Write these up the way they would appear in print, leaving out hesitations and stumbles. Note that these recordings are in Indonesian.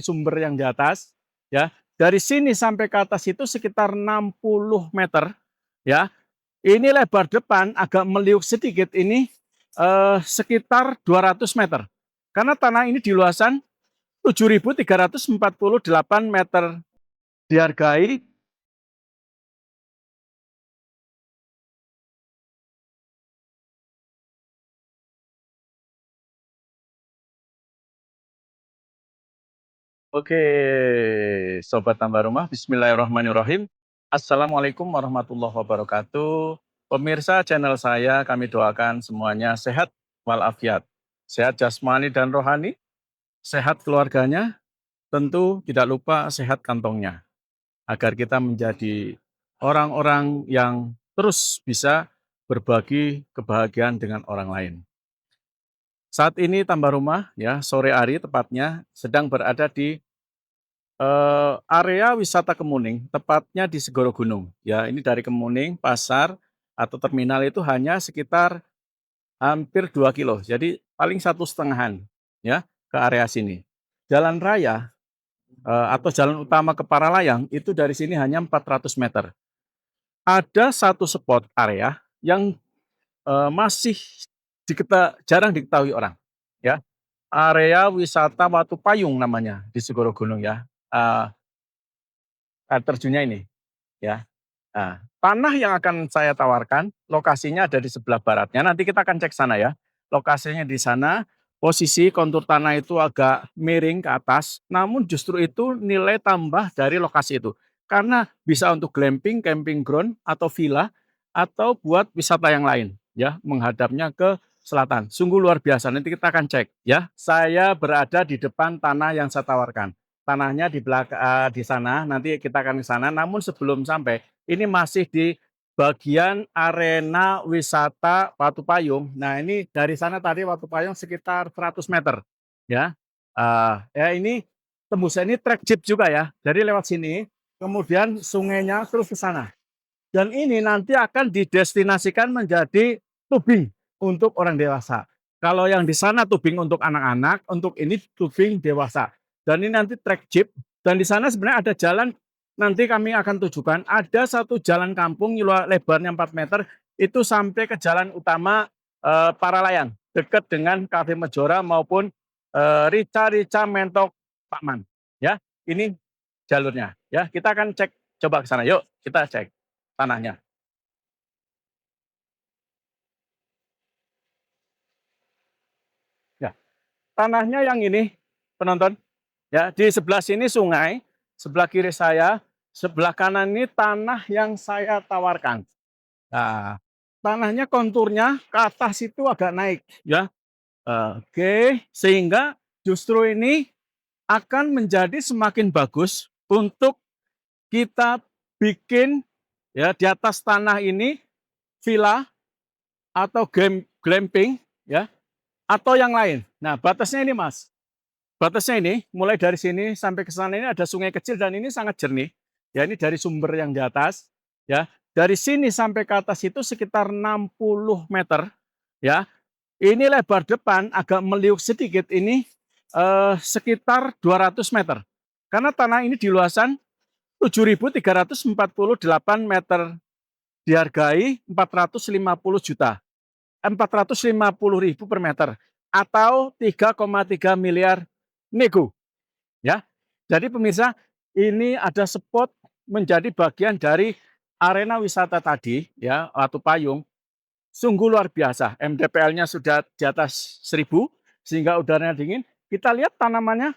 sumber yang di atas, ya. Dari sini sampai ke atas itu sekitar 60 meter, ya. Ini lebar depan agak meliuk sedikit ini sekitar 200 meter. Karena tanah ini di luasan 7.348 meter, dihargai Oke, Sobat Tambah Rumah, Bismillahirrahmanirrahim. Assalamualaikum warahmatullahi wabarakatuh. Pemirsa channel saya, kami doakan semuanya sehat walafiat. Sehat jasmani dan rohani, sehat keluarganya, tentu tidak lupa sehat kantongnya. Agar kita menjadi orang-orang yang terus bisa berbagi kebahagiaan dengan orang lain. Saat ini Tambah Rumah, ya sore hari tepatnya, sedang berada di area wisata Kemuning, tepatnya di Segoro Gunung. Ya, ini dari Kemuning, pasar atau terminal itu hanya sekitar hampir 2 kilo, jadi paling 1,5-an ya ke area sini. Jalan raya atau jalan utama ke Paralayang itu dari sini hanya 400 meter. Ada satu spot area yang masih jarang diketahui orang, ya. Area wisata Watu Payung namanya di Segoro Gunung ya. Air terjunnya ini. Ya. Nah, tanah yang akan saya tawarkan, lokasinya ada di sebelah baratnya. Nanti kita akan cek sana ya. Lokasinya di sana, posisi kontur tanah itu agak miring ke atas, namun justru itu nilai tambah dari lokasi itu. Karena bisa untuk glamping, camping ground, atau villa, atau buat wisata yang lain, ya, menghadapnya ke selatan. Sungguh luar biasa. Nanti kita akan cek, ya. Saya berada di depan tanah yang saya tawarkan. Tanahnya di belakang di sana, nanti kita akan ke sana. Namun sebelum sampai, ini masih di bagian arena wisata Watu Payung. Nah, ini dari sana tadi Watu Payung sekitar 100 meter, ya. Ya ini tembusnya ini trek jeep juga ya. Jadi lewat sini, kemudian sungainya terus ke sana. Dan ini nanti akan didestinasikan menjadi tubing untuk orang dewasa. Kalau yang di sana tubing untuk anak-anak, untuk ini tubing dewasa. Dan ini nanti trek jeep. Dan di sana sebenarnya ada jalan, nanti kami akan tujukan, ada satu jalan kampung lebarnya 4 meter, itu sampai ke jalan utama Paralayang, dekat dengan Cafe Mejora maupun Rica Mentok Pakman. Ya, ini jalurnya. Ya, kita akan cek coba ke sana. Yuk, kita cek tanahnya. Ya, tanahnya yang ini, penonton. Ya, di sebelah sini sungai, sebelah kiri saya, sebelah kanan ini tanah yang saya tawarkan. Nah, tanahnya konturnya ke atas itu agak naik, ya. Oke, sehingga justru ini akan menjadi semakin bagus untuk kita bikin ya di atas tanah ini villa atau glamping ya atau yang lain. Nah, batasnya ini, Mas. Batasnya ini mulai dari sini sampai ke sana ini ada sungai kecil dan ini sangat jernih. Ya, ini dari sumber yang di atas, ya. Dari sini sampai ke atas itu sekitar 60 meter, ya. Ini lebar depan agak meliuk sedikit ini sekitar 200 meter. Karena tanah ini di luasan 7.348 meter, dihargai 450 juta. 450.000 per meter atau 3,3 miliar nego ya. Jadi pemirsa, ini ada spot menjadi bagian dari arena wisata tadi ya, Watu Payung. Sungguh luar biasa. MDPL-nya sudah di atas 1.000 sehingga udaranya dingin. Kita lihat tanamannya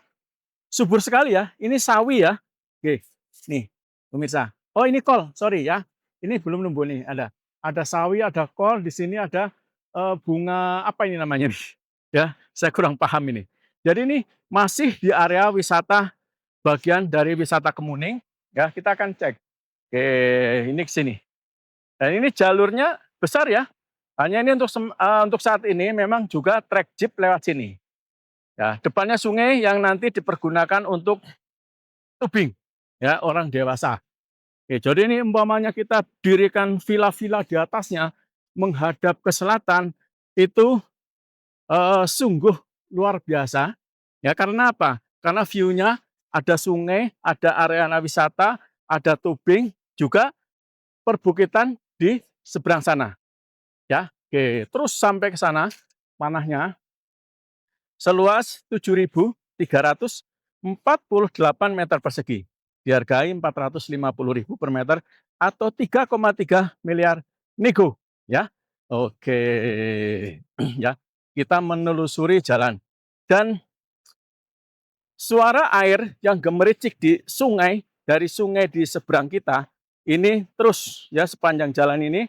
subur sekali ya. Ini sawi ya. Oke, nih pemirsa. Oh ini kol, sorry ya. Ini belum numbuh nih. Ada sawi, ada kol. Di sini ada bunga apa ini namanya nih? Ya, saya kurang paham ini. Jadi ini masih di area wisata bagian dari wisata Kemuning. Ya, kita akan cek. Oke, ini ke sini. Dan ini jalurnya besar ya. Hanya ini untuk saat ini memang juga trek jeep lewat sini. Ya, depannya sungai yang nanti dipergunakan untuk tubing ya orang dewasa. Oke, jadi ini umpamanya kita dirikan villa-villa di atasnya menghadap ke selatan itu sungguh luar biasa ya karena apa? Karena view-nya ada sungai, ada area wisata, ada tubing, juga perbukitan di seberang sana. Ya, oke. Terus sampai ke sana, tanahnya seluas 7.348 meter persegi. Dihargai 450.000 per meter atau 3,3 miliar nego. Ya, oke. Ya, kita menelusuri jalan dan suara air yang gemericik di sungai, dari sungai di seberang kita ini terus ya sepanjang jalan ini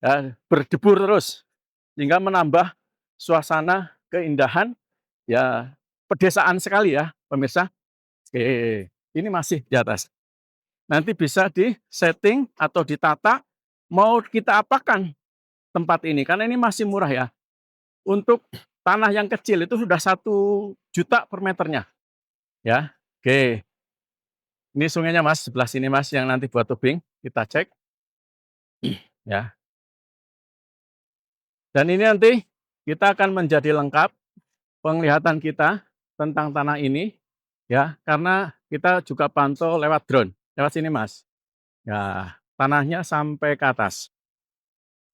ya, berdebur terus sehingga menambah suasana keindahan ya, pedesaan sekali ya pemirsa. Oke, ini masih di atas. Nanti bisa di-setting atau ditata mau kita apakan tempat ini, karena ini masih murah ya. Untuk tanah yang kecil itu sudah 1 juta per meternya ya. Oke, ini sungainya Mas, sebelah sini Mas yang nanti buat tubing, kita cek ya. Dan ini nanti kita akan menjadi lengkap penglihatan kita tentang tanah ini ya, karena kita juga pantau lewat drone. Lewat sini Mas. Ya, tanahnya sampai ke atas.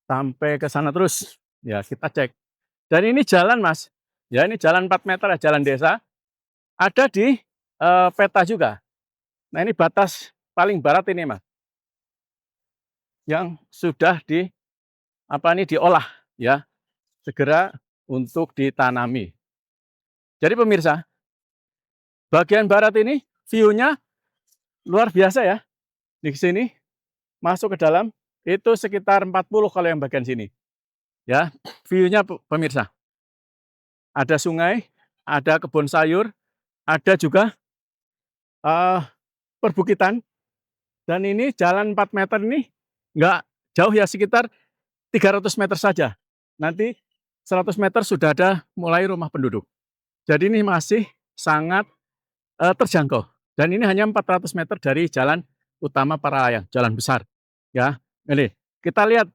Sampai ke sana terus. Ya, kita cek. Dan ini jalan Mas. Ya, ini jalan 4 meter ya, jalan desa. Ada di peta juga. Nah, ini batas paling barat ini Mas. Yang sudah diolah ya, segera untuk ditanami. Jadi pemirsa, bagian barat ini view-nya luar biasa ya. Di sini masuk ke dalam itu sekitar 40 kalau yang bagian sini. Ya, view-nya pemirsa. Ada sungai, ada kebun sayur, ada juga perbukitan, dan ini jalan 4 meter ini nggak jauh ya, sekitar 300 meter saja. Nanti 100 meter sudah ada mulai rumah penduduk. Jadi ini masih sangat terjangkau. Dan ini hanya 400 meter dari jalan utama Paralayang, jalan besar. Ya, ini kita lihat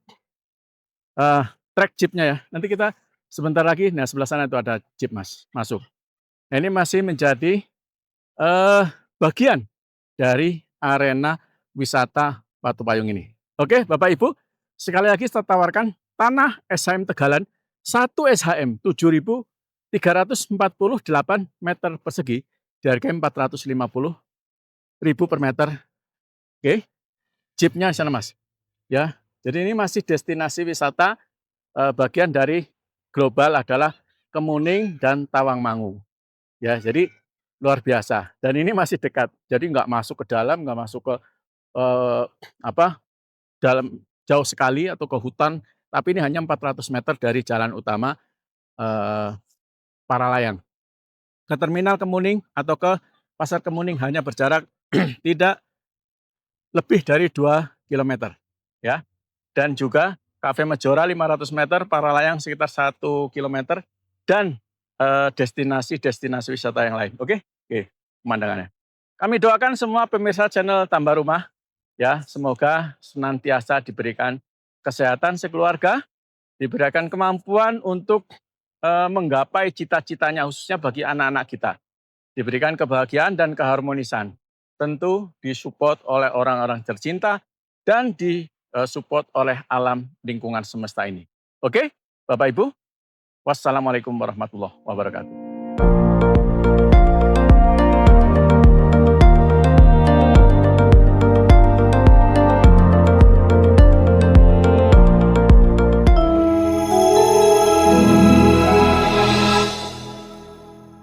trek jeepnya ya. Nanti kita sebentar lagi, nah sebelah sana itu ada jeep Mas, masuk. Nah, ini masih menjadi bagian dari arena wisata Batu Payung ini. Oke, Bapak Ibu, sekali lagi saya tawarkan tanah SHM Tegalan 1 SHM 7.348 meter persegi dihargai 450.000 per meter. Oke, jeepnya sana Mas. Ya, jadi ini masih destinasi wisata bagian dari global adalah Kemuning dan Tawangmangu. Ya, jadi luar biasa. Dan ini masih dekat. Jadi nggak masuk ke dalam, nggak masuk ke eh, dalam jauh sekali atau ke hutan. Tapi ini hanya 400 meter dari jalan utama eh, Paralayang. Ke terminal Kemuning atau ke pasar Kemuning hanya berjarak tidak lebih dari 2 kilometer. Ya. Dan juga Cafe Majora 500 meter, Paralayang sekitar 1 kilometer, dan destinasi-destinasi wisata yang lain. Oke? Oke, pemandangannya. Kami doakan semua pemirsa channel Tambah Rumah, ya, semoga senantiasa diberikan kesehatan sekeluarga, diberikan kemampuan untuk menggapai cita-citanya, khususnya bagi anak-anak kita. Diberikan kebahagiaan dan keharmonisan. Tentu disupport oleh orang-orang tercinta dan disupport oleh alam lingkungan semesta ini. Oke, Bapak Ibu, wassalamualaikum warahmatullahi wabarakatuh.